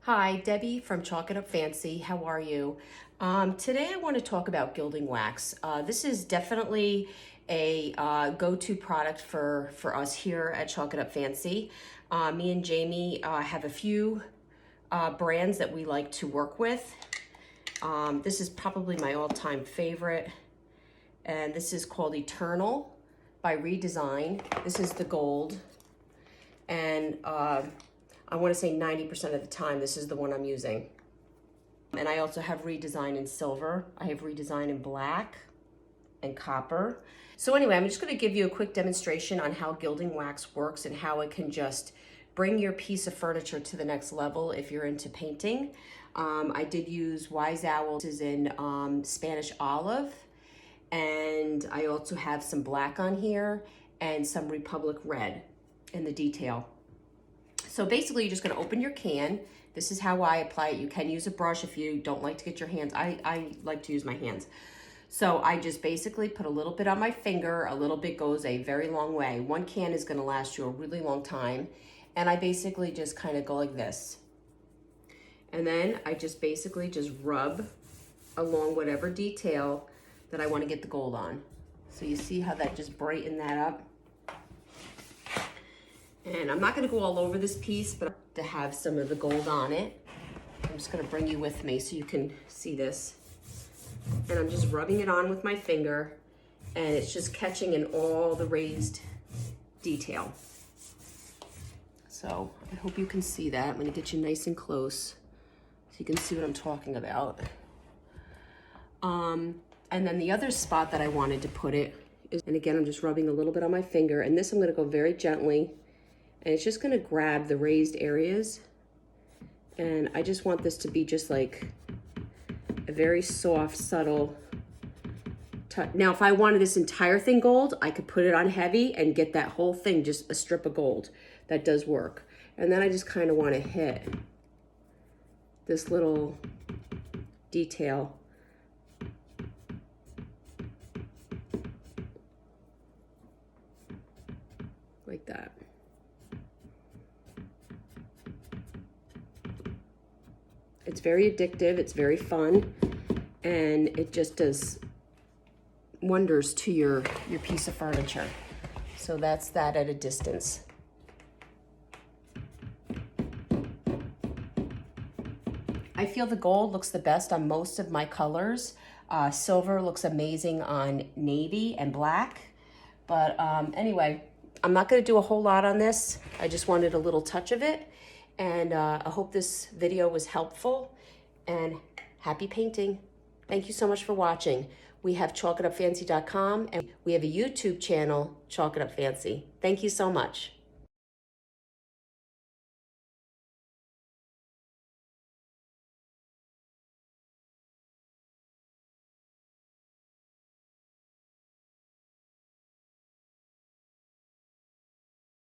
Hi, Debbie from Chalk It Up Fancy. How are you? Today I want to talk about gilding wax. This is definitely a go-to product for us here at Chalk It Up Fancy. Me and Jamie have a few brands that we like to work with. This is probably my all-time favorite, and this is called Eternal by Redesign. This is the gold, and I want to say 90% of the time, this is the one I'm using. And I also have Redesign in silver. I have Redesign in black and copper. So anyway, I'm just going to give you a quick demonstration on how gilding wax works and how it can just bring your piece of furniture to the next level if you're into painting. I did use Wise Owl. This is in Spanish olive. And I also have some black on here and some Republic red in the detail. So basically, you're just going to open your can. This is how I apply it. You can use a brush if you don't like to get your hands. I like to use my hands. So I just basically put a little bit on my finger. A little bit goes a very long way. One can is going to last you a really long time. And I basically just kind of go like this. And then I just basically just rub along whatever detail that I want to get the gold on. So you see how that just brightened that up? And I'm not going to go all over this piece, but to have some of the gold on it. I'm just going to bring you with me so you can see this. And I'm just rubbing it on with my finger, and it's just catching in all the raised detail. So I hope you can see that. I'm going to get you nice and close so you can see what I'm talking about. And then the other spot that I wanted to put it is, and again, I'm just rubbing a little bit on my finger, and this I'm going to go very gently. And it's just going to grab the raised areas. And I just want this to be just like a very soft, subtle touch. Now, if I wanted this entire thing gold, I could put it on heavy and get that whole thing just a strip of gold. That does work. And then I just kind of want to hit this little detail. Like that. It's very addictive, it's very fun, and it just does wonders to your piece of furniture. So that's that at a distance. I feel the gold looks the best on most of my colors. Silver looks amazing on navy and black. But anyway, I'm not going to do a whole lot on this. I just wanted a little touch of it. And I hope this video was helpful, and happy painting. Thank you so much for watching. We have chalkitupfancy.com, and we have a YouTube channel, Chalk It Up Fancy. Thank you so much.